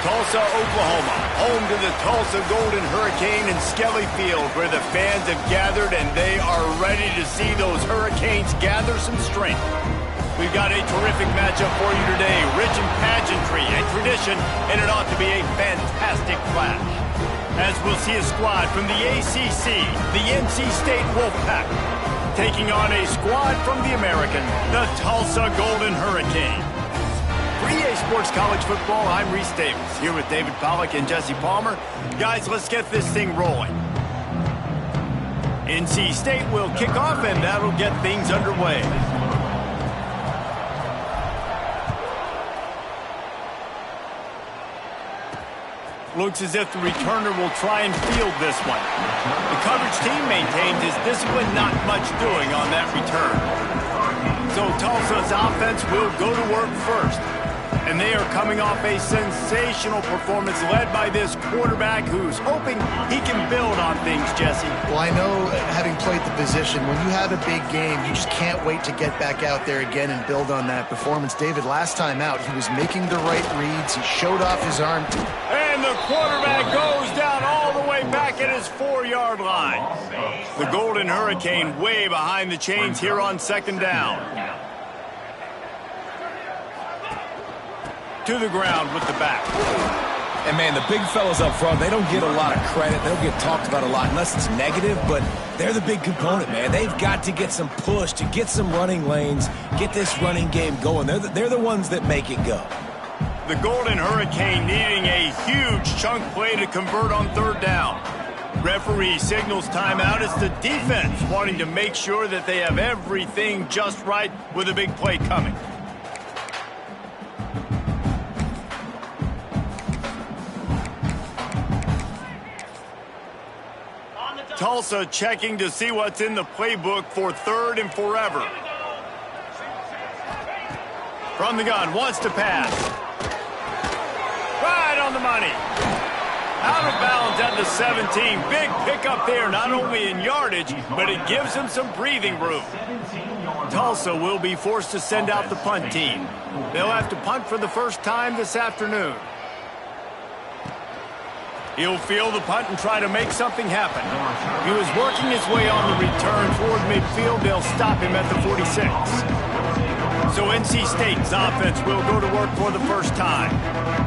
Tulsa, Oklahoma, home to the Tulsa Golden Hurricane and Skelly Field, where the fans have gathered and they are ready to see those Hurricanes gather some strength. We've got a terrific matchup for you today, rich in pageantry and tradition, and it ought to be a fantastic clash. As we'll see a squad from the ACC, the NC State Wolfpack, taking on a squad from the American, the Tulsa Golden Hurricane. For EA Sports College Football, I'm Reese Davis, here with David Pollack and Jesse Palmer. Guys, let's get this thing rolling. NC State will kick off, and that'll get things underway. Looks as if the returner will try and field this one. The coverage team maintains his discipline, not much doing on that return. So Tulsa's offense will go to work first. And they are coming off a sensational performance led by this quarterback who's hoping he can build on things, Jesse. Well, I know, having played the position, when you have a big game, you just can't wait to get back out there again and build on that performance. David, last time out, he was making the right reads. He showed off his arm. And the quarterback goes down all the way back at his 4-yard line. The Golden Hurricane way behind the chains here on second down. To the ground with the back. And, man, the big fellas up front, they don't get a lot of credit. They don't get talked about a lot unless it's negative, but they're the big component, man. They've got to get some push, to get some running lanes, get this running game going. They're the ones that make it go. The Golden Hurricane needing a huge chunk play to convert on third down. Referee signals timeout. It's the defense wanting to make sure that they have everything just right with a big play coming. Tulsa checking to see what's in the playbook for third and forever. From the gun, wants to pass. Right on the money. Out of bounds at the 17. Big pickup there, not only in yardage, but it gives him some breathing room. Tulsa will be forced to send out the punt team. They'll have to punt for the first time this afternoon. He'll field the punt and try to make something happen. He was working his way on the return toward midfield. They'll stop him at the 46. So NC State's offense will go to work for the first time.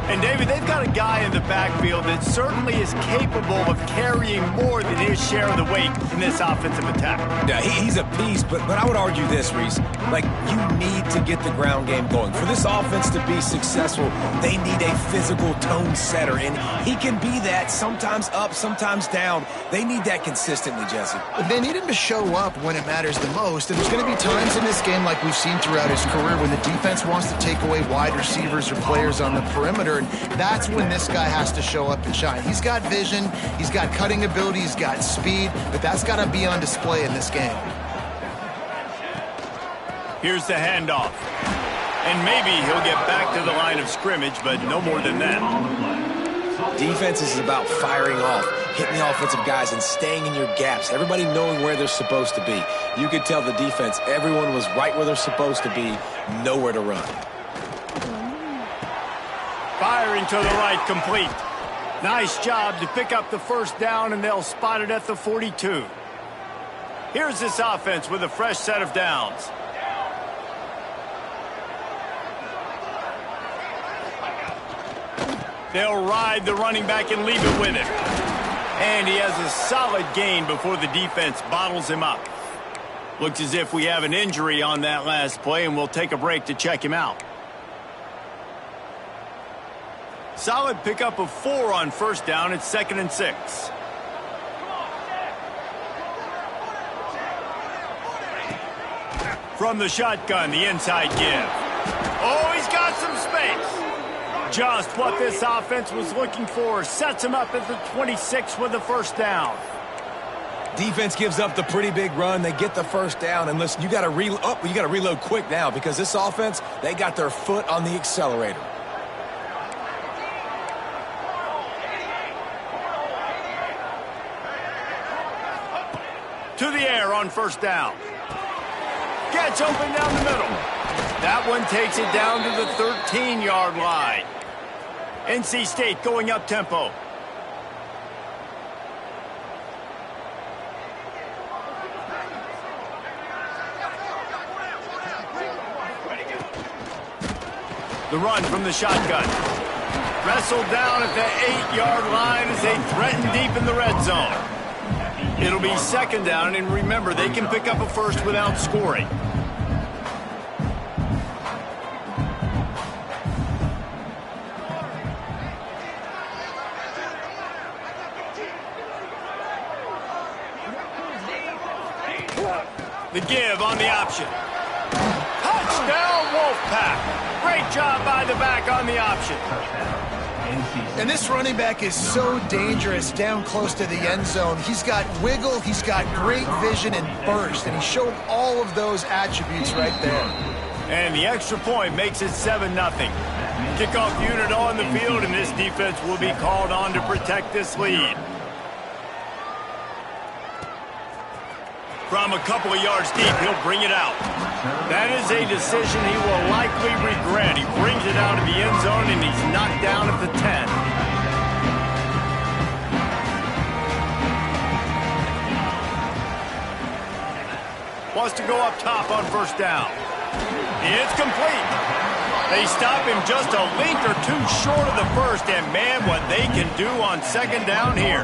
And, David, they've got a guy in the backfield that certainly is capable of carrying more than his share of the weight in this offensive attack. Yeah, he's a beast, but I would argue this, Reese. Like, you need to get the ground game going. For this offense to be successful, they need a physical tone setter, and he can be that, sometimes up, sometimes down. They need that consistently, Jesse. They need him to show up when it matters the most, and there's going to be times in this game like we've seen throughout his career when the defense wants to take away wide receivers or players on the perimeter, and that's when this guy has to show up and shine. He's got vision, he's got cutting ability, he's got speed, but that's got to be on display in this game. Here's the handoff. And maybe he'll get back to the line of scrimmage, but no more than that. Defense is about firing off, hitting the offensive guys and staying in your gaps. Everybody knowing where they're supposed to be. You could tell the defense, everyone was right where they're supposed to be, nowhere to run. Firing to the right, complete. Nice job to pick up the first down, and they'll spot it at the 42. Here's this offense with a fresh set of downs. They'll ride the running back and leave it with him. And he has a solid gain before the defense bottles him up. Looks as if we have an injury on that last play, and we'll take a break to check him out. Solid pickup of 4 on first down. It's 2nd and 6. From the shotgun, the inside give. Oh, he's got some space. Just what this offense was looking for. Sets him up at the 26 with the first down. Defense gives up the pretty big run. They get the first down. And listen, you got to reload quick now because this offense, they got their foot on the accelerator. To the air on first down. Gets open down the middle. That one takes it down to the 13-yard line. NC State going up tempo. The run from the shotgun. Wrestled down at the 8-yard line as they threaten deep in the red zone. It'll be second down, and remember, they can pick up a first without scoring. The give on the option. Touchdown, Wolfpack. Great job by the back on the option. And this running back is so dangerous down close to the end zone. He's got wiggle, he's got great vision and burst, and he showed all of those attributes right there. And the extra point makes it 7-0. Kickoff unit on the field, and this defense will be called on to protect this lead. From a couple of yards deep, he'll bring it out. That is a decision he will likely regret. He brings it out of the end zone, and he's knocked down at the 10. Wants to go up top on first down. It's complete. They stop him just a length or two short of the first, and man, what they can do on second down here.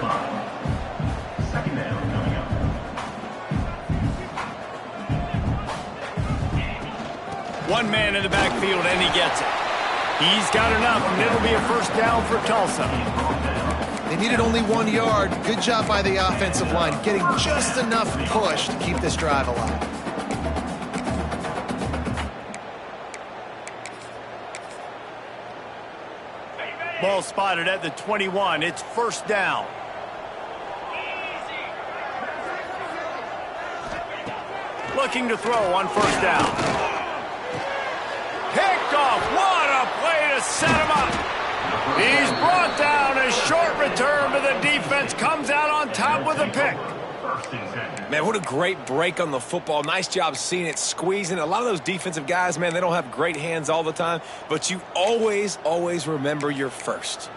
One man in the backfield, and he gets it. He's got enough, and it'll be a first down for Tulsa. They needed only 1 yard. Good job by the offensive line, getting just enough push to keep this drive alive. Ball spotted at the 21. It's first down. Looking to throw on first down. Picked off. What a play to set him up. He's brought down. A short return, but the defense comes out on top with a pick. Man, what a great break on the football. Nice job seeing it, squeezing. A lot of those defensive guys, man, they don't have great hands all the time, but you always, always remember your first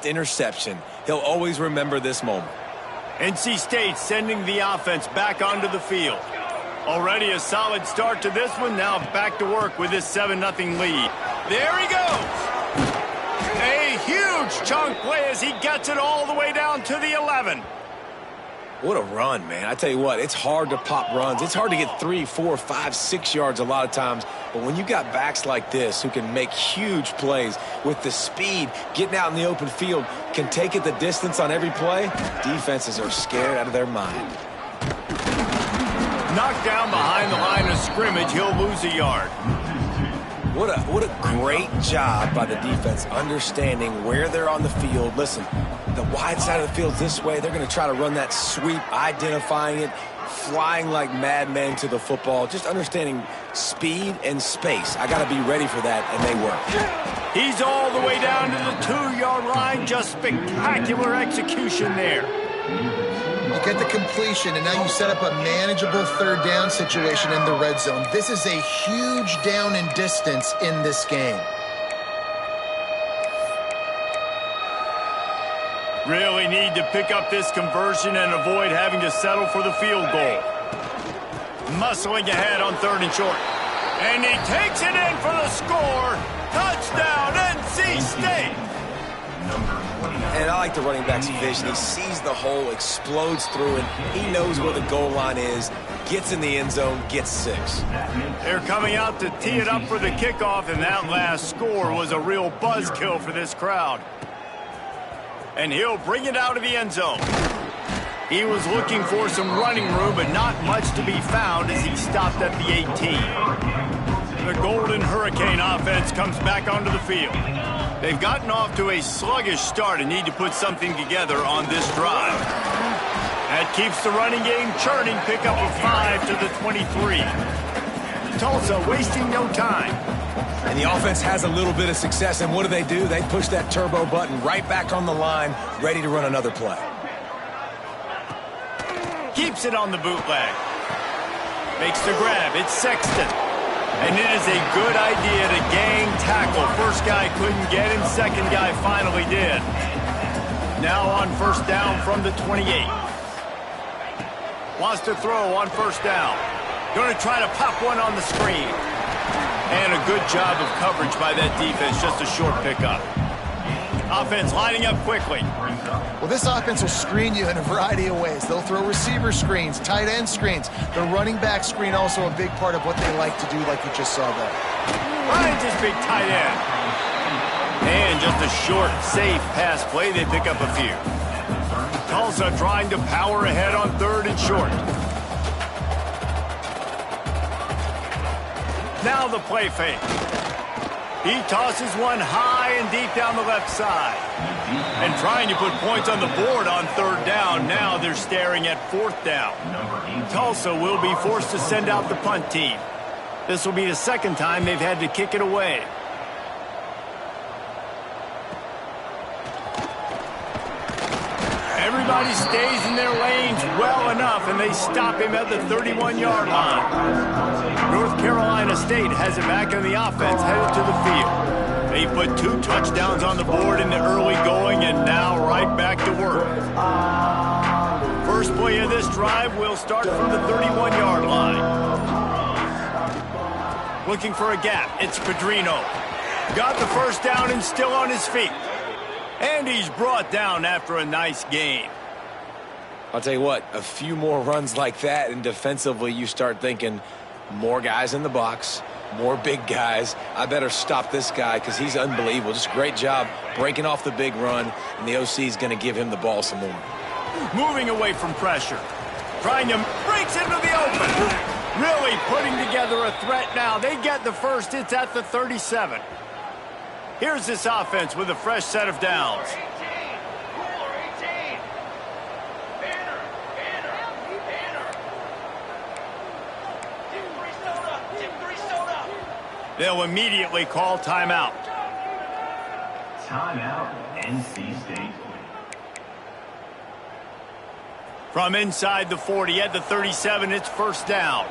interception. He'll always remember this moment. NC State sending the offense back onto the field. Already a solid start to this one. Now back to work with this 7-0 lead. There he goes. A huge chunk play as he gets it all the way down to the 11. What a run, man. I tell you what, it's hard to pop runs. It's hard to get 3, 4, 5, 6 yards a lot of times. But when you got backs like this who can make huge plays with the speed, getting out in the open field, can take it the distance on every play, defenses are scared out of their mind. Knocked down behind the line of scrimmage, he'll lose a yard. What a great job by the defense understanding where they're on the field. Listen, the wide side of the field's this way. They're going to try to run that sweep, identifying it, flying like madmen to the football, just understanding speed and space. I got to be ready for that, and they work. He's all the way down to the 2-yard line. Just spectacular execution there. You get the completion, and now you set up a manageable third down situation in the red zone. This is a huge down in distance in this game. Really need to pick up this conversion and avoid having to settle for the field goal. Muscling ahead on 3rd and short. And he takes it in for the score. Touchdown, NC State. And I like the running back's vision. He sees the hole, explodes through it. He knows where the goal line is, gets in the end zone, gets 6. They're coming out to tee it up for the kickoff, and that last score was a real buzzkill for this crowd. And he'll bring it out of the end zone. He was looking for some running room, but not much to be found as he stopped at the 18. The Golden Hurricane offense comes back onto the field. They've gotten off to a sluggish start and need to put something together on this drive. That keeps the running game churning. Pick up a 5 to the 23. Tulsa wasting no time. And the offense has a little bit of success, and what do? They push that turbo button right back on the line, ready to run another play. Keeps it on the bootleg. Makes the grab. It's Sexton. And it is a good idea to gang tackle. First guy couldn't get him, second guy finally did. Now on first down from the 28. Wants to throw on first down. Going to try to pop one on the screen. And a good job of coverage by that defense, just a short pickup. Offense lining up quickly. Well, this offense will screen you in a variety of ways. They'll throw receiver screens, tight end screens. The running back screen also a big part of what they like to do, like you just saw there. Finds his big tight end. And just a short, safe pass play. They pick up a few. Tulsa trying to power ahead on third and short. Now the play fake. He tosses one high and deep down the left side. And trying to put points on the board on third down. Now they're staring at fourth down. Tulsa will be forced to send out the punt team. This will be the second time they've had to kick it away. Everybody stays in their lanes well enough, and they stop him at the 31-yard line. North Carolina State has it back in the offense, headed to the field. They put 2 touchdowns on the board in the early going, and now right back to work. First play of this drive will start from the 31-yard line. Looking for a gap, it's Pedrino. Got the first down and still on his feet. And he's brought down after a nice gain. I'll tell you what, a few more runs like that, and defensively you start thinking, more guys in the box, more big guys. I better stop this guy because he's unbelievable. Just a great job breaking off the big run, and the OC is going to give him the ball some more. Moving away from pressure. Trying to breaks into the open. Really putting together a threat now. They get the first. It's at the 37. Here's this offense with a fresh set of downs. They'll immediately call timeout. Timeout, NC State. From inside the 40 at the 37, it's first down.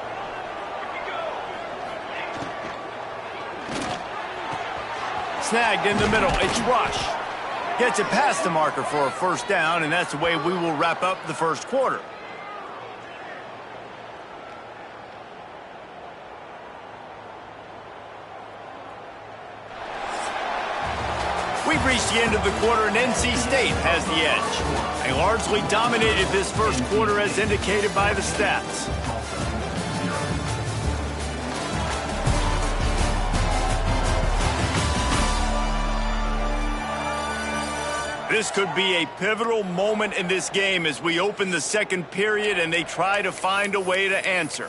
Snagged in the middle, it's Rush. Gets it past the marker for a first down, and that's the way we will wrap up the first quarter. We've reached the end of the quarter, and NC State has the edge. They largely dominated this first quarter as indicated by the stats. This could be a pivotal moment in this game as we open the second period and they try to find a way to answer.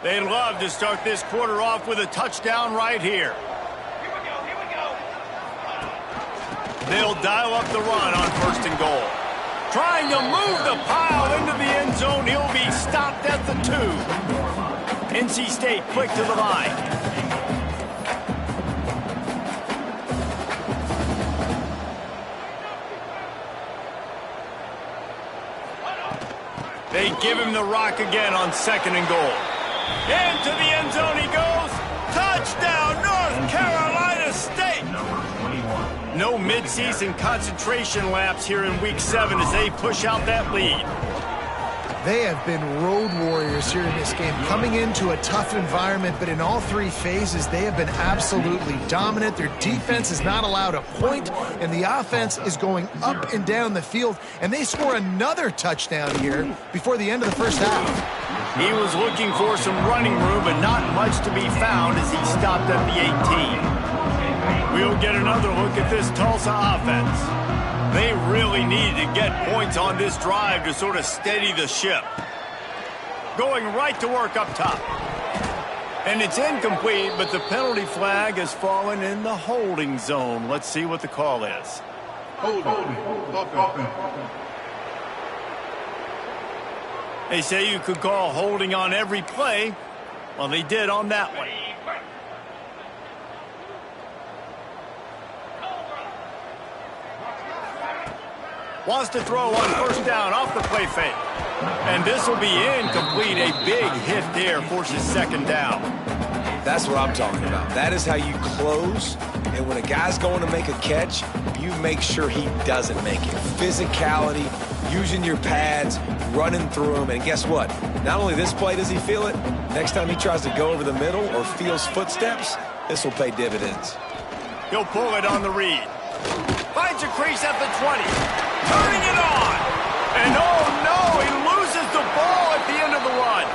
They'd love to start this quarter off with a touchdown right here. Here we go. They'll dial up the run on first and goal. Trying to move the pile into the end zone. He'll be stopped at the 2. NC State quick to the line. They give him the rock again on second and goal. Into the end zone he goes. Touchdown, North Carolina State. No midseason concentration laps here in Week 7 as they push out that lead. They have been road warriors here in this game, coming into a tough environment, but in all 3 phases, they have been absolutely dominant. Their defense is not allowed a point, and the offense is going up and down the field, and they score another touchdown here before the end of the first half. He was looking for some running room, but not much to be found as he stopped at the 18. We'll get another look at this Tulsa offense. They really needed to get points on this drive to sort of steady the ship. Going right to work up top. And it's incomplete, but the penalty flag has fallen in the holding zone. Let's see what the call is. They say you could call holding on every play. Well, they did on that one. Wants to throw on first down off the play fake. And this will be incomplete. A big hit there forces second down. That's what I'm talking about. That is how you close. And when a guy's going to make a catch, you make sure he doesn't make it. Physicality, using your pads, running through them. And guess what? Not only this play does he feel it, next time he tries to go over the middle or feels footsteps, this will pay dividends. He'll pull it on the read. Finds a crease at the 20. Turning it on. And oh no, he loses the ball at the end of the run.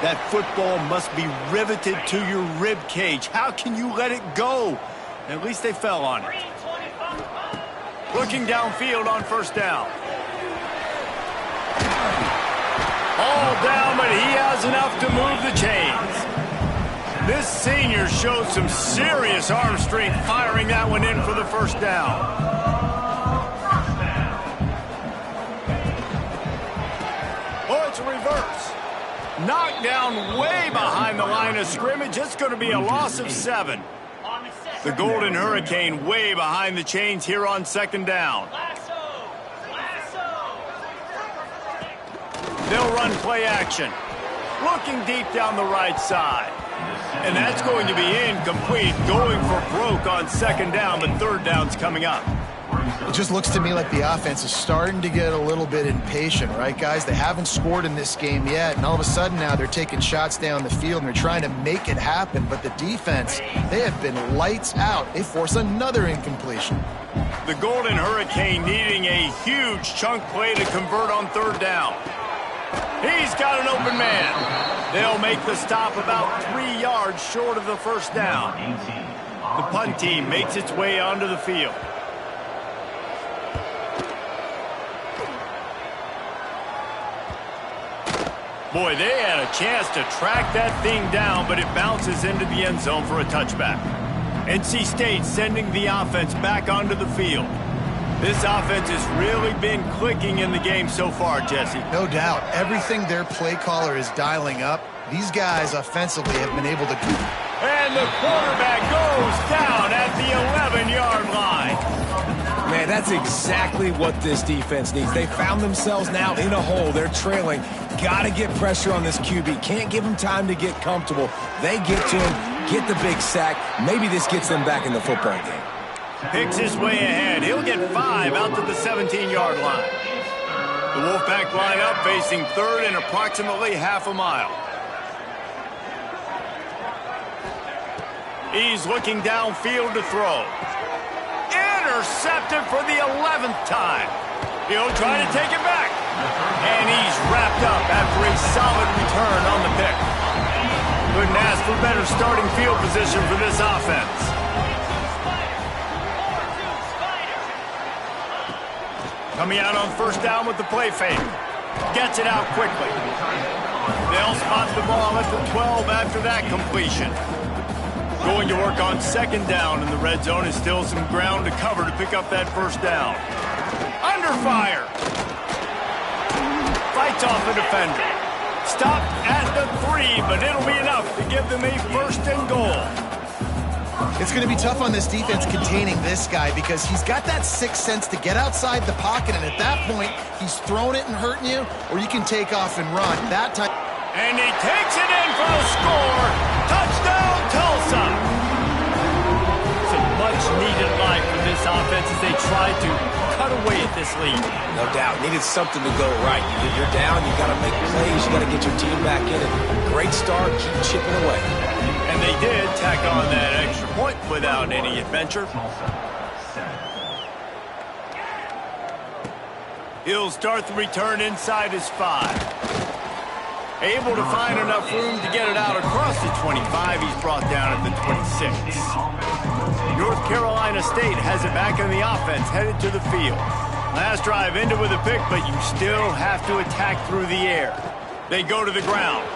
That football must be riveted to your rib cage. How can you let it go? At least they fell on it. Looking downfield on first down. All down, but he has enough to move the chains. This senior showed some serious arm strength firing that one in for the first down. Oh, it's a reverse. Knocked down way behind the line of scrimmage. It's going to be a loss of 7. The Golden Hurricane way behind the chains here on second down. They'll run play action. Looking deep down the right side. And that's going to be incomplete. Going for broke on second down, but third down's coming up. It just looks to me like the offense is starting to get a little bit impatient, right, guys? They haven't scored in this game yet, and all of a sudden now they're taking shots down the field, and they're trying to make it happen. But the defense, they have been lights out. They force another incompletion. The Golden Hurricane needing a huge chunk play to convert on third down. He's got an open man. They'll make the stop about 3 yards short of the first down. The punt team makes its way onto the field. Boy, they had a chance to track that thing down, but it bounces into the end zone for a touchback. NC State sending the offense back onto the field. This offense has really been clicking in the game so far, Jesse. No doubt. Everything their play caller is dialing up, these guys offensively have been able to do. And the quarterback goes down at the 11-yard line. Man, that's exactly what this defense needs. They found themselves now in a hole. They're trailing. Got to get pressure on this QB. Can't give him time to get comfortable. They get to him, get the big sack. Maybe this gets them back in the football game. Picks his way ahead. He'll get 5 out to the 17-yard line. The Wolfpack line up facing third and approximately half a mile. He's looking downfield to throw. Intercepted for the 11th time. He'll try to take it back. And he's wrapped up after a solid return on the pick. Couldn't ask for better starting field position for this offense. Coming out on first down with the play fake. Gets it out quickly. They'll spot the ball at the 12 after that completion. Going to work on second down in the red zone is still some ground to cover to pick up that first down. Under fire. Fights off the defender. Stopped at the 3, but it'll be enough to give them a first and goal. It's going to be tough on this defense containing this guy because he's got that sixth sense to get outside the pocket, and at that point, he's throwing it and hurting you, or you can take off and run. That time. And he takes it in for a score. Touchdown, Tulsa. It's a much-needed life for this offense as they try to cut away at this lead. No doubt. Needed something to go right. You're down. You got to make plays. You got to get your team back in it. Great start. Keep chipping away. And they did tack on that extra point without any adventure. He'll start the return inside his 5. Able to find enough room to get it out across the 25. He's brought down at the 26. North Carolina State has it back in the offense, headed to the field. Last drive ended with a pick, but you still have to attack through the air. They go to the ground.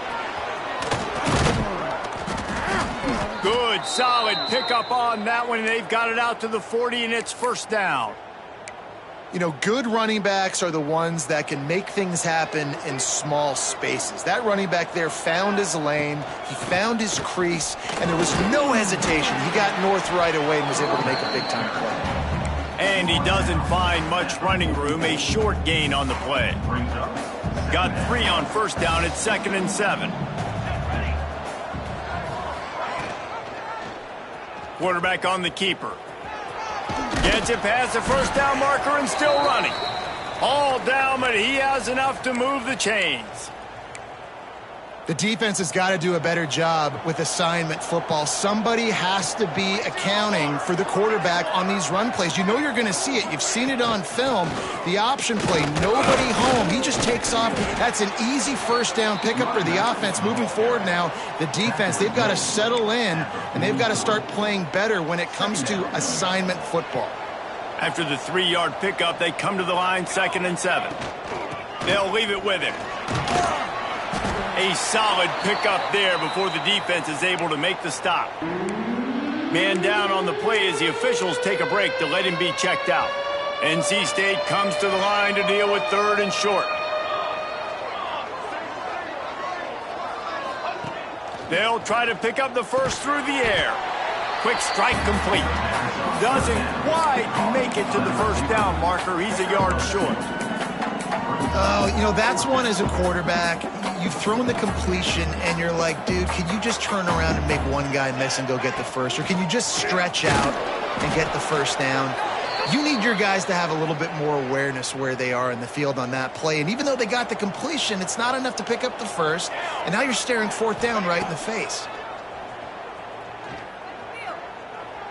Good, solid pickup on that one. They've got it out to the 40, and it's first down. You know, good running backs are the ones that can make things happen in small spaces. That running back there found his lane, he found his crease, and there was no hesitation. He got north right away and was able to make a big-time play. And he doesn't find much running room, a short gain on the play. Got 3 on first down at 2nd and 7. Quarterback on the keeper. Gets it past the first down marker and still running. All down, but he has enough to move the chains. The defense has got to do a better job with assignment football. Somebody has to be accounting for the quarterback on these run plays. You know you're going to see it. You've seen it on film. The option play, nobody home. He just takes off. That's an easy first down pickup for the offense. Moving forward now, the defense, they've got to settle in, and they've got to start playing better when it comes to assignment football. After the 3-yard pickup, they come to the line, 2nd and 7. They'll leave it with him. A solid pickup there before the defense is able to make the stop. Man down on the play as the officials take a break to let him be checked out. NC State comes to the line to deal with 3rd and short. They'll try to pick up the first through the air. Quick strike complete. Doesn't quite make it to the first down marker. He's a yard short. Oh, you know, that's one as a quarterback. You've thrown the completion, and you're like, dude, can you just turn around and make one guy miss and go get the first? Or can you just stretch out and get the first down? You need your guys to have a little bit more awareness where they are in the field on that play. And even though they got the completion, it's not enough to pick up the first. And now you're staring 4th down right in the face.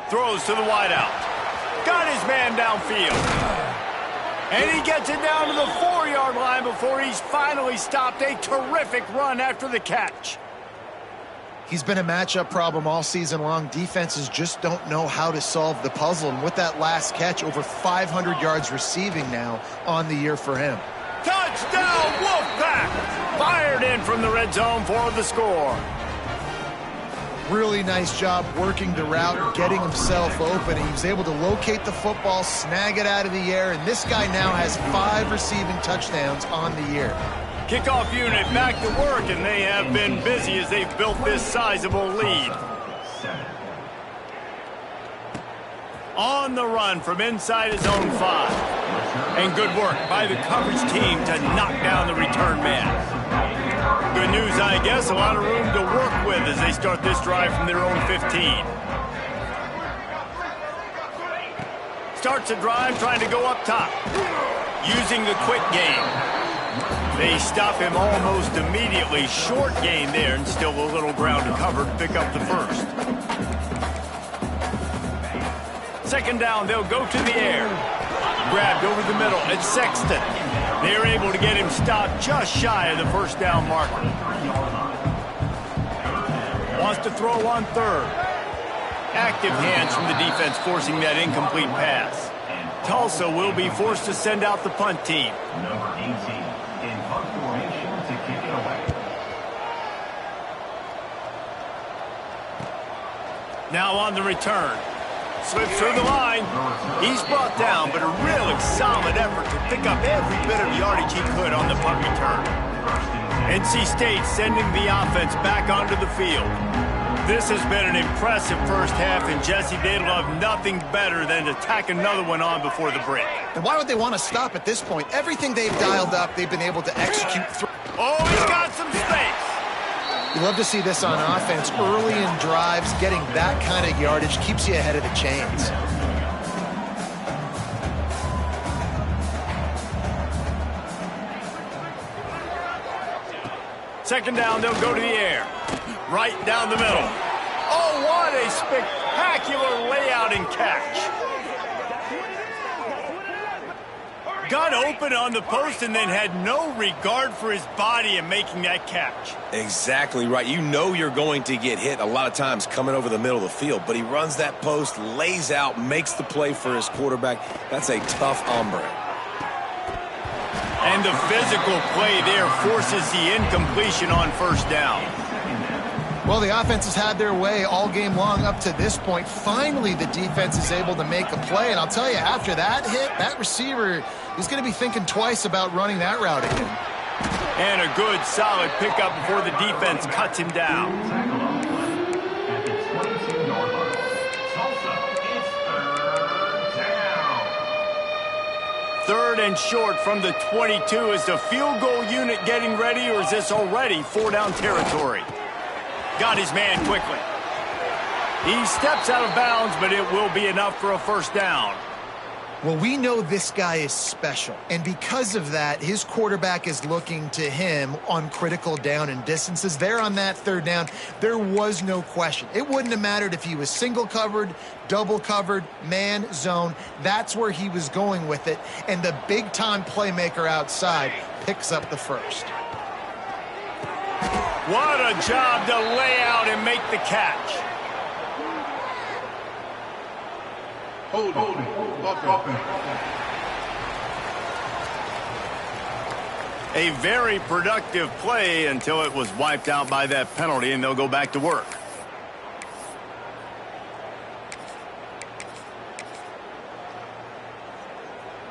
Throws to the wideout. Got his man downfield. And he gets it down to the 4-yard line before he's finally stopped. A terrific run after the catch. He's been a matchup problem all season long. Defenses just don't know how to solve the puzzle. And with that last catch, over 500 yards receiving now on the year for him. Touchdown, Wolfpack! Fired in from the red zone for the score. Really nice job working the route, getting himself open. He was able to locate the football, snag it out of the air, and this guy now has 5 receiving touchdowns on the year. Kickoff unit back to work, and they have been busy as they've built this sizable lead. On the run from inside his own 5. And good work by the coverage team to knock down the return man. Good news, I guess, a lot of room to work with as they start this drive from their own 15. Starts a drive trying to go up top. Using the quick game. They stop him almost immediately. Short gain there and still a little ground to cover to pick up the first. 2nd down, they'll go to the air. Grabbed over the middle at Sexton. They're able to get him stopped just shy of the first down marker. Wants to throw on 3rd. Active hands from the defense forcing that incomplete pass. Tulsa will be forced to send out the punt team. Number 18 in punt formation to kick it away. Now on the return. Slips through the line. He's brought down, but a really solid effort to pick up every bit of yardage he could on the punt return. NC State sending the offense back onto the field. This has been an impressive first half, and Jesse, they'd love nothing better than to tack another one on before the break. And why would they want to stop at this point? Everything they've dialed up, they've been able to execute through. Oh, he's got some space. You love to see this on offense. Early in drives, getting that kind of yardage keeps you ahead of the chains. Second down, they'll go to the air. Right down the middle. Oh, what a spectacular layout and catch. Got open on the post and then had no regard for his body in making that catch. Exactly right. You know you're going to get hit a lot of times coming over the middle of the field, but he runs that post, lays out, makes the play for his quarterback. That's a tough hombre. And the physical play there forces the incompletion on first down. Well, the offense has had their way all game long up to this point. Finally, the defense is able to make a play. And I'll tell you, after that hit, that receiver is going to be thinking twice about running that route again. And a good, solid pickup before the defense cuts him down. At the 22-yard line. Tulsa, it's 3rd down. 3rd and short from the 22. Is the field goal unit getting ready, or is this already 4-down territory? Got his man quickly. He steps out of bounds, but it will be enough for a 1st down. Well, we know this guy is special, and because of that, his quarterback is looking to him on critical down and distances. There on that 3rd down, there was no question. It wouldn't have mattered if he was single covered, double covered, man, zone. That's where he was going with it, and the big-time playmaker outside picks up the 1st. What a job to lay out and make the catch. Hold it. A very productive play until it was wiped out by that penalty, and they'll go back to work.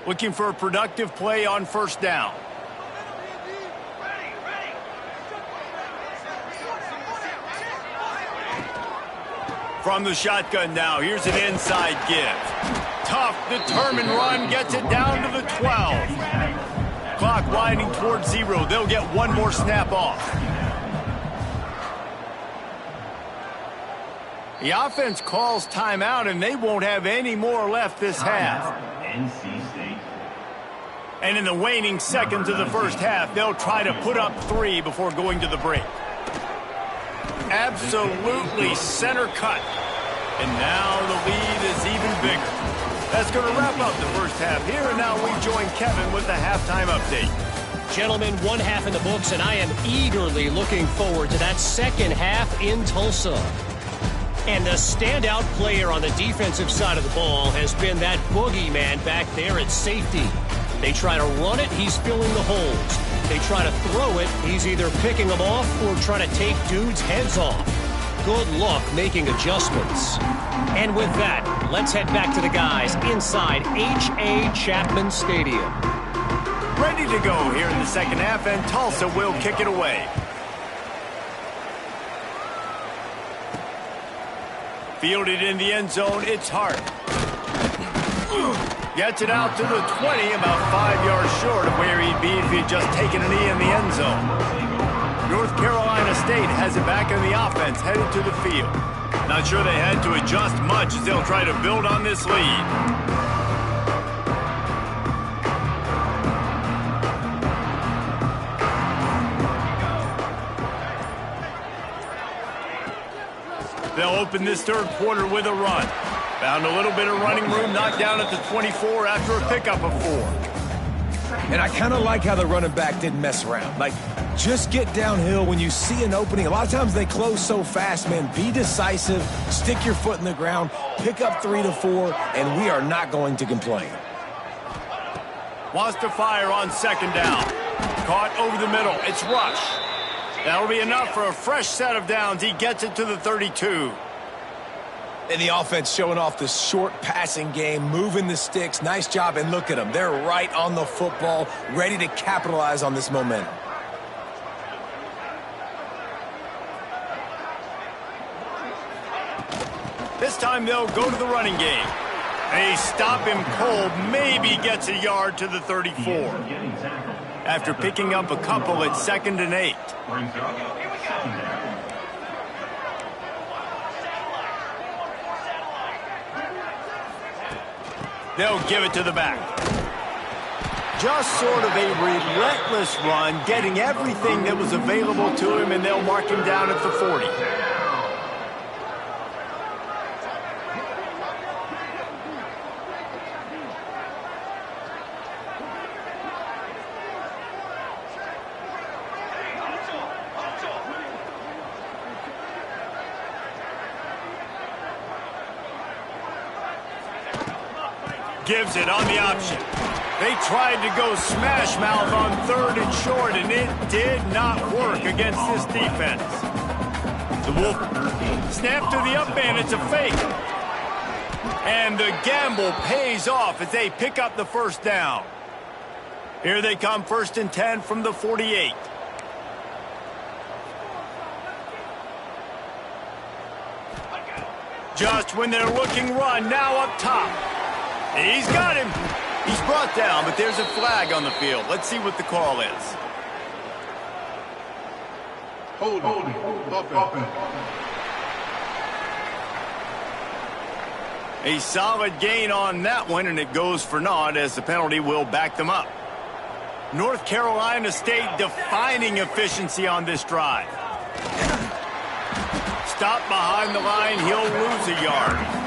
Looking for a productive play on 1st down. From the shotgun now, here's an inside give. Tough, determined run, gets it down to the 12. Clock winding towards 0. They'll get one more snap off. The offense calls timeout, and they won't have any more left this half. NC State. And in the waning seconds of the 1st half, they'll try to put up 3 before going to the break. Absolutely center cut. And now the lead is even bigger. That's going to wrap up the 1st half here, and now we join Kevin with the halftime update. Gentlemen, 1 half in the books, and I am eagerly looking forward to that 2nd half in Tulsa. And the standout player on the defensive side of the ball has been that boogeyman back there at safety. They try to run it, he's filling the holes. They try to throw it, he's either picking them off or trying to take dudes' heads off. Good luck making adjustments. And with that, let's head back to the guys inside H.A. Chapman Stadium. Ready to go here in the 2nd half, and Tulsa will kick it away. Fielded in the end zone, it's Hart. Gets it out to the 20, about 5 yards short of where he'd be if he'd just taken a knee in the end zone. North Carolina State has it back in the offense, headed to the field. Not sure they had to adjust much as they'll try to build on this lead. They'll open this 3rd quarter with a run. Found a little bit of running room, knocked down at the 24 after a pickup of 4. And I kind of like how the running back didn't mess around. Like, just get downhill when you see an opening. A lot of times they close so fast, man. Be decisive, stick your foot in the ground, pick up 3 to 4, and we are not going to complain. Wants to fire on 2nd down. Caught over the middle. It's Rush. That'll be enough for a fresh set of downs. He gets it to the 32. And the offense showing off the short passing game, moving the sticks. Nice job, and look at them. They're right on the football, ready to capitalize on this momentum. This time they'll go to the running game. They stop him cold, maybe gets a yard to the 34. After picking up a couple at 2nd and 8. They'll give it to the back. Just sort of a relentless run, getting everything that was available to him, and they'll mark him down at the 40. Gives it on the option. They tried to go smash mouth on 3rd and short, and it did not work against this defense. The Wolf snap to the up man. It's a fake. And the gamble pays off as they pick up the 1st down. Here they come, 1st and 10 from the 48. Just when they're looking run, now up top. He's got him. He's brought down, but there's a flag on the field. Let's see what the call is. Holding. Offense. A solid gain on that one, and it goes for naught as the penalty will back them up. North Carolina State defining efficiency on this drive. Stop behind the line, he'll lose a yard.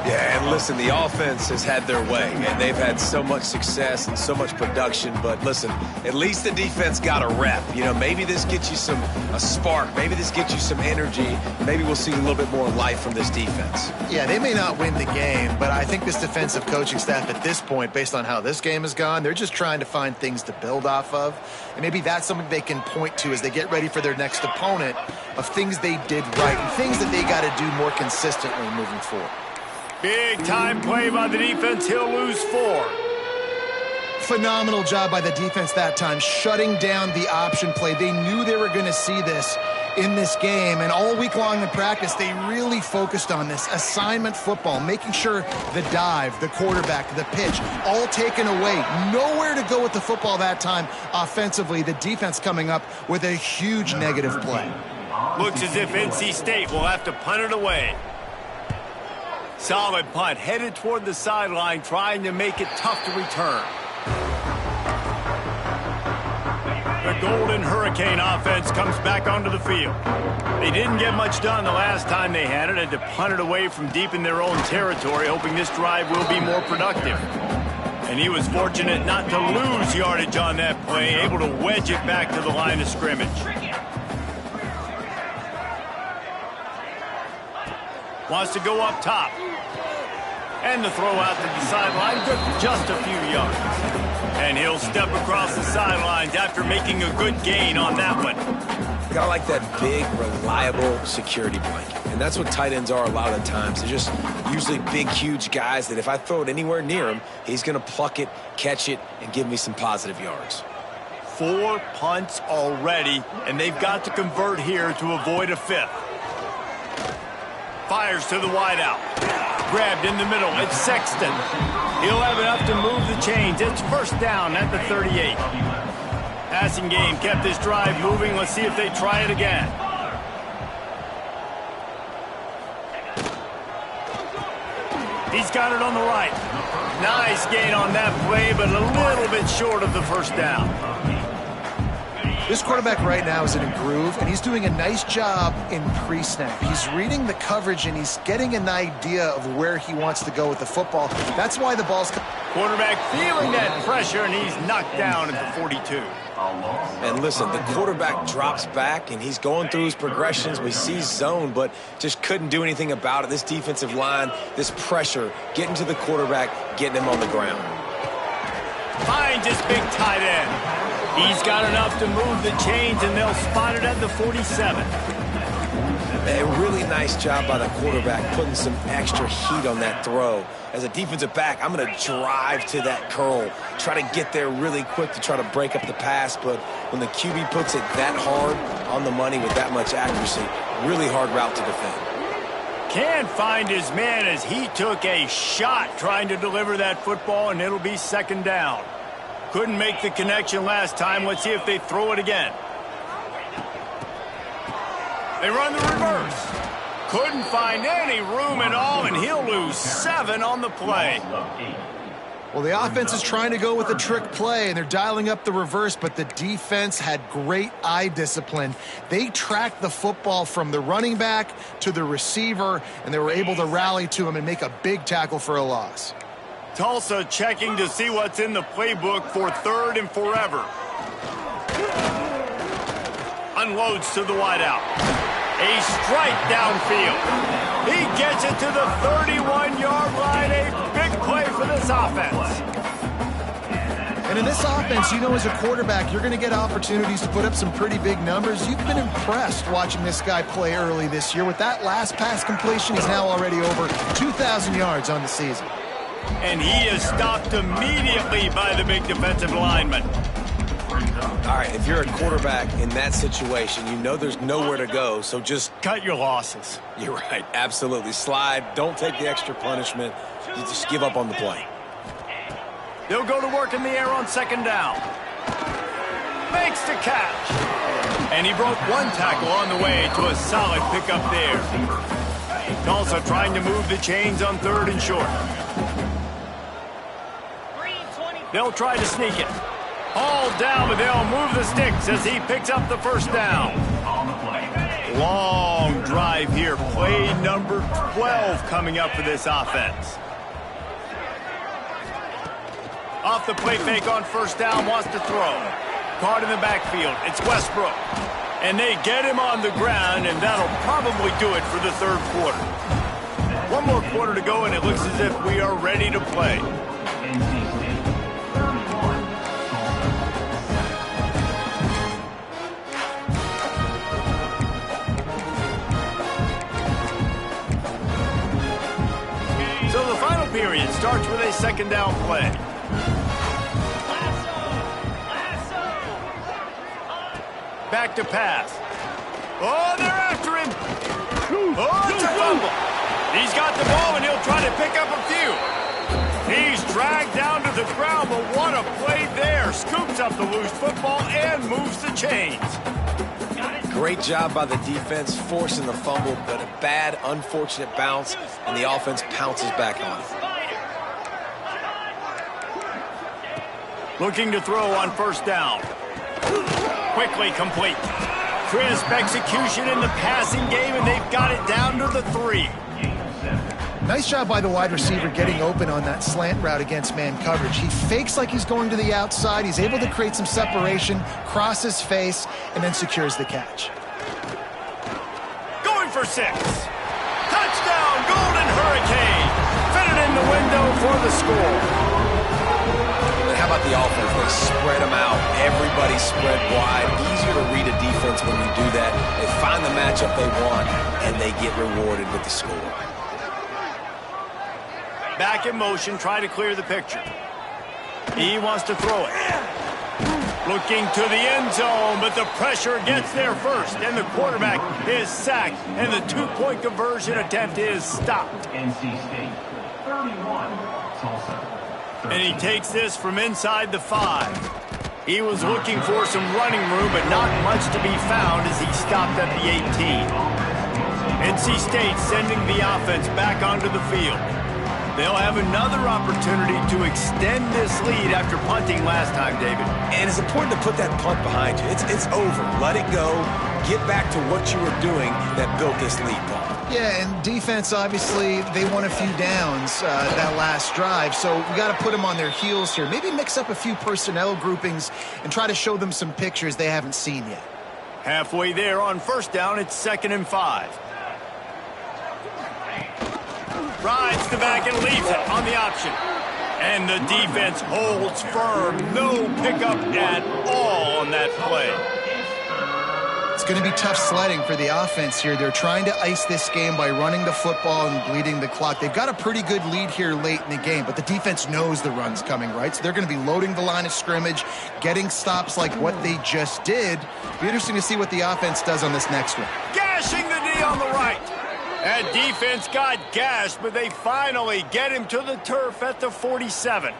Yeah, and listen, the offense has had their way, and they've had so much success and so much production. But listen, at least the defense got a rep. You know, maybe this gets you a spark. Maybe this gets you some energy. Maybe we'll see a little bit more life from this defense. Yeah, they may not win the game, but I think this defensive coaching staff at this point, based on how this game has gone, they're just trying to find things to build off of. And maybe that's something they can point to as they get ready for their next opponent of things they did right and things that they got to do more consistently moving forward. Big time play by the defense. He'll lose 4. Phenomenal job by the defense that time, shutting down the option play. They knew they were going to see this in this game, and all week long in practice, they really focused on this assignment football, making sure the dive, the quarterback, the pitch, all taken away. Nowhere to go with the football that time offensively. The defense coming up with a huge negative play. Looks as if NC State will have to punt it away. Solid punt, headed toward the sideline, trying to make it tough to return. The Golden Hurricane offense comes back onto the field. They didn't get much done the last time they had it. Had to punt it away from deep in their own territory, hoping this drive will be more productive. And he was fortunate not to lose yardage on that play, able to wedge it back to the line of scrimmage. Wants to go up top. And the throw out to the sideline, just a few yards. And he'll step across the sidelines after making a good gain on that one. Got like that big, reliable security blanket. And that's what tight ends are a lot of the times. They're just usually big, huge guys that if I throw it anywhere near him, he's going to pluck it, catch it, and give me some positive yards. 4 punts already, and they've got to convert here to avoid a 5th. Fires to the wideout. Grabbed in the middle. It's Sexton. He'll have enough to move the chains. It's first down at the 38. Passing game kept this drive moving. Let's see if they try it again. He's got it on the right. Nice gain on that play, but a little bit short of the first down. This quarterback right now is in a groove, and he's doing a nice job in pre-snap. He's reading the coverage, and he's getting an idea of where he wants to go with the football. That's why the ball's... Quarterback feeling that pressure, and he's knocked down at the 42. And listen, the quarterback drops back, and he's going through his progressions. We see zone, but just couldn't do anything about it. This defensive line, this pressure, getting to the quarterback, getting him on the ground. Finds his big tight end. He's got enough to move the chains, and they'll spot it at the 47. A really nice job by the quarterback, putting some extra heat on that throw. As a defensive back, I'm going to drive to that curl, try to get there really quick to try to break up the pass, but when the QB puts it that hard on the money with that much accuracy, really hard route to defend. Can't find his man as he took a shot trying to deliver that football, and it'll be second down. Couldn't make the connection last time. Let's see if they throw it again. They run the reverse. Couldn't find any room at all, and he'll lose 7 on the play. Well, the offense is trying to go with a trick play, and they're dialing up the reverse, but the defense had great eye discipline. They tracked the football from the running back to the receiver, and they were able to rally to him and make a big tackle for a loss. Tulsa checking to see what's in the playbook for 3rd and forever. Unloads to the wideout. A strike downfield. He gets it to the 31-yard line. A big play for this offense. And in this offense, you know, as a quarterback, you're going to get opportunities to put up some pretty big numbers. You've been impressed watching this guy play early this year. With that last pass completion, he's now already over 2,000 yards on the season. And he is stopped immediately by the big defensive lineman. All right, if you're a quarterback in that situation, you know there's nowhere to go, so just... cut your losses. You're right, absolutely. Slide, don't take the extra punishment. You just give up on the play. They'll go to work in the air on second down. Makes the catch. And he broke one tackle on the way to a solid pickup there. Tulsa trying to move the chains on third and short. They'll try to sneak it. Hauled down, but they'll move the sticks as he picks up the first down. Long drive here. Play number 12 coming up for this offense. Off the play fake on first down, wants to throw. Caught in the backfield. It's Westbrook. And they get him on the ground, and that'll probably do it for the third quarter. One more quarter to go, and it looks as if we are ready to play. So the final period starts with a second down play. Back to pass. Oh, they're after him. Oh, it's a fumble. He's got the ball, and he'll try to pick up a few. He's dragged down to the ground, but what a play there. Scoops up the loose football and moves the chains. Great job by the defense, forcing the fumble, but a bad, unfortunate bounce, and the offense pounces back on it. Looking to throw on first down. Quickly complete. Crisp execution in the passing game, and they've got it down to the 3. Nice job by the wide receiver getting open on that slant route against man coverage. He fakes like he's going to the outside. He's able to create some separation, cross his face, and then secures the catch. Going for 6. Touchdown, Golden Hurricane. Fitted in the window for the score. How about the offense? They spread them out. Everybody spread wide. Easier to read a defense when you do that. They find the matchup they want, and they get rewarded with the score. Back in motion, try to clear the picture. He wants to throw it. Looking to the end zone, but the pressure gets there first, and the quarterback is sacked, and the two-point conversion attempt is stopped. NC State, 31, Tulsa. And he takes this from inside the 5. He was looking for some running room, but not much to be found as he stopped at the 18. NC State sending the offense back onto the field. They'll have another opportunity to extend this lead after punting last time, David. And it's important to put that punt behind you. It's over. Let it go. Get back to what you were doing that built this lead, Paul. Yeah, and defense, obviously, they won a few downs that last drive, so we got to put them on their heels here. Maybe mix up a few personnel groupings and try to show them some pictures they haven't seen yet. Halfway there on first down, it's 2nd and 5. Rides the back and leaves it on the option. And the defense holds firm. No pickup at all on that play. It's going to be tough sledding for the offense here. They're trying to ice this game by running the football and bleeding the clock. They've got a pretty good lead here late in the game, but the defense knows the run's coming, right? So they're going to be loading the line of scrimmage, getting stops like what they just did. Be interesting to see what the offense does on this next one. Gashing the knee on the right. That defense got gashed, but they finally get him to the turf at the 47.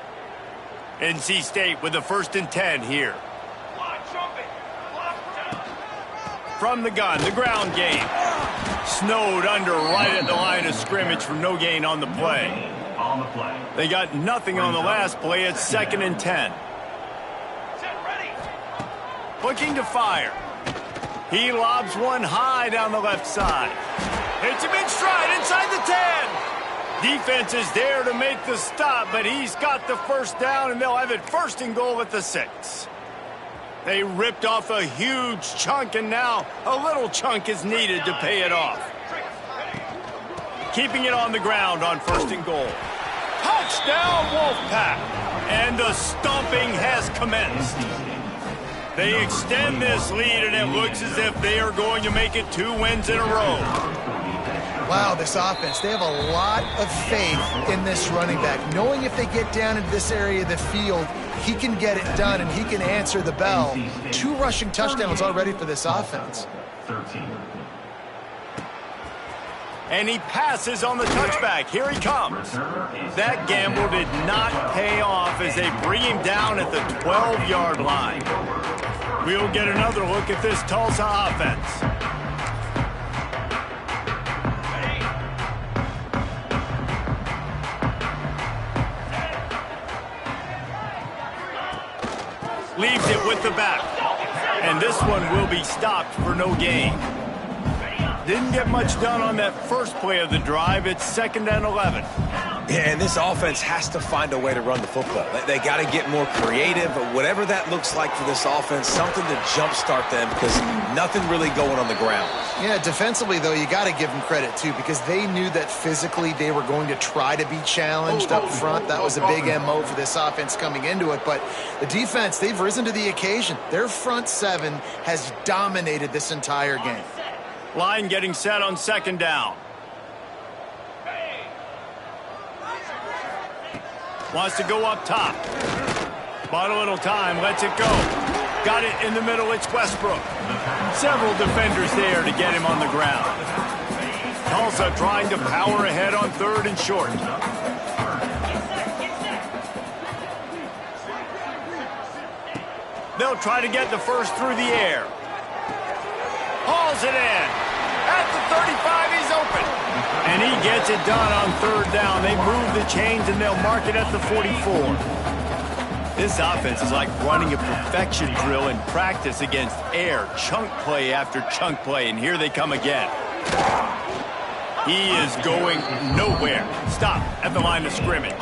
NC State with the 1st and 10 here. From the gun, the ground game. Snowed under right at the line of scrimmage for no gain on the play. They got nothing on the last play. It's 2nd and 10. Looking to fire. He lobs one high down the left side. Hits him in stride inside the 10. Defense is there to make the stop, but he's got the first down, and they'll have it 1st and goal at the 6. They ripped off a huge chunk, and now a little chunk is needed to pay it off. Keeping it on the ground on 1st and goal. Touchdown, Wolfpack! And the stomping has commenced. They extend this lead, and it looks as if they are going to make it 2 wins in a row. Wow, this offense, they have a lot of faith in this running back. Knowing if they get down into this area of the field, he can get it done and he can answer the bell. 2 rushing touchdowns already for this offense. And he passes on the touchback. Here he comes. That gamble did not pay off as they bring him down at the 12-yard line. We'll get another look at this Tulsa offense. Leaves it with the back. And this one will be stopped for no gain. Didn't get much done on that first play of the drive. It's 2nd and 11. Yeah, and this offense has to find a way to run the football. They got to get more creative, but whatever that looks like for this offense, something to jumpstart them because nothing really going on the ground. Yeah, defensively, though, you got to give them credit, too, because they knew that physically they were going to try to be challenged up front. That was a big MO for this offense coming into it. But the defense, they've risen to the occasion. Their front seven has dominated this entire game. Line getting set on 2nd down. Wants to go up top. Bought a little time, lets it go. Got it in the middle, it's Westbrook. Several defenders there to get him on the ground. Tulsa trying to power ahead on 3rd and short. They'll try to get the first through the air. Hauls it in. At the 35, he's open. And he gets it done on 3rd down. They move the chains and they'll mark it at the 44. This offense is like running a perfection drill in practice against air. Chunk play after chunk play, and here they come again. He is going nowhere. Stop at the line of scrimmage.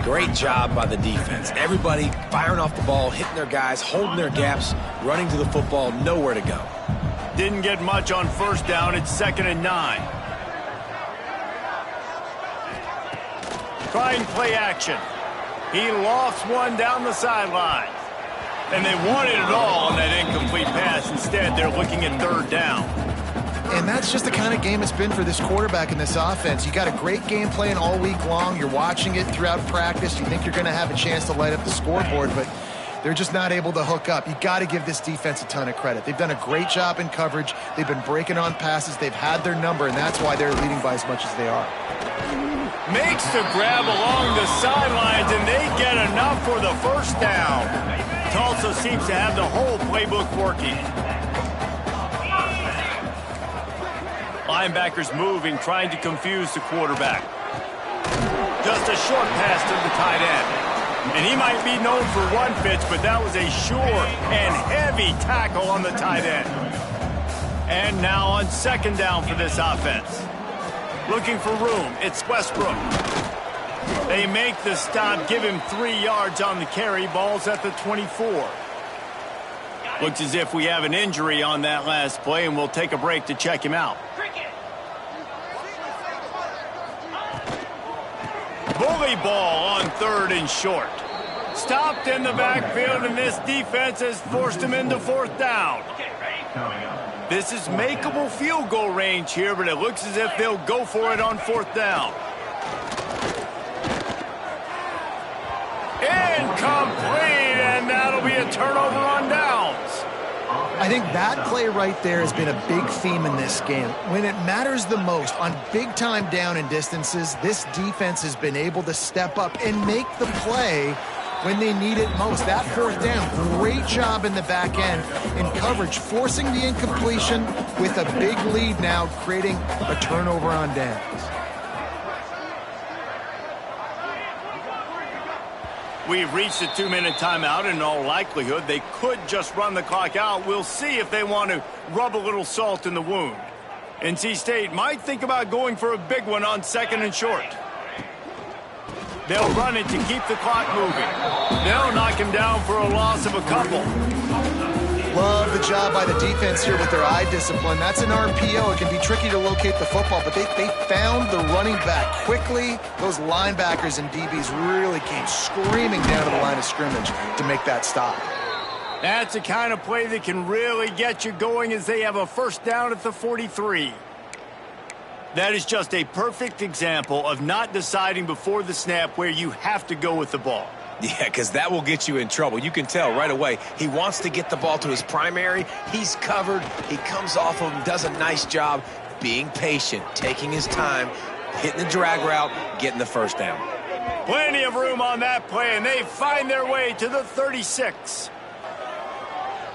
Great job by the defense. Everybody firing off the ball, hitting their guys, holding their gaps, running to the football, nowhere to go. Didn't get much on 1st down. It's 2nd and 9. Try and play action. He lofts one down the sideline. And they wanted it all on that incomplete pass. Instead, they're looking at 3rd down. And that's just the kind of game it's been for this quarterback in this offense. You got a great game plan all week long. You're watching it throughout practice. You think you're going to have a chance to light up the scoreboard, but they're just not able to hook up. You got to give this defense a ton of credit. They've done a great job in coverage. They've been breaking on passes. They've had their number, and that's why they're leading by as much as they are. Makes the grab along the sidelines, and they get enough for the 1st down. Tulsa seems to have the whole playbook working. Linebackers moving, trying to confuse the quarterback. Just a short pass to the tight end. And he might be known for run fits, but that was a sure and heavy tackle on the tight end. And now on 2nd down for this offense. Looking for room, it's Westbrook. They make the stop, give him 3 yards on the carry. Ball's at the 24. Looks as if we have an injury on that last play, and we'll take a break to check him out. Bully ball on 3rd and short. Stopped in the backfield, and this defense has forced him into 4th down. This is makeable field goal range here, but it looks as if they'll go for it on 4th down. Incomplete, and that'll be a turnover on downs. I think that play right there has been a big theme in this game. When it matters the most, on big-time down and distances, this defense has been able to step up and make the play when they need it most. That 4th down, great job in the back end in coverage, forcing the incompletion with a big lead now, creating a turnover on downs. We've reached a 2-minute timeout. In all likelihood, they could just run the clock out. We'll see if they want to rub a little salt in the wound. NC State might think about going for a big one on 2nd and short. They'll run it to keep the clock moving. They'll knock him down for a loss of a couple. Love the job by the defense here with their eye discipline. That's an RPO. It can be tricky to locate the football, but they found the running back quickly. Those linebackers and DBs really came screaming down to the line of scrimmage to make that stop. That's the kind of play that can really get you going as they have a 1st down at the 43. That is just a perfect example of not deciding before the snap where you have to go with the ball. Yeah, because that will get you in trouble. You can tell right away he wants to get the ball to his primary. He's covered. He comes off of him, does a nice job. being patient, taking his time, hitting the drag route, getting the first down. Plenty of room on that play, and they find their way to the 36.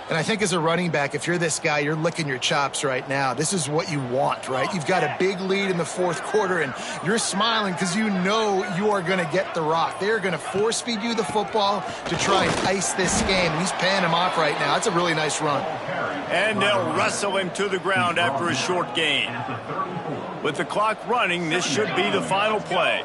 And I think as a running back, if you're this guy, you're licking your chops right now. This is what you want, right? You've got a big lead in the fourth quarter, and you're smiling because you know you are going to get the rock. They're going to force feed you the football to try and ice this game. He's paying him off right now. That's a really nice run. And they'll wrestle him to the ground after a short gain. With the clock running, this should be the final play.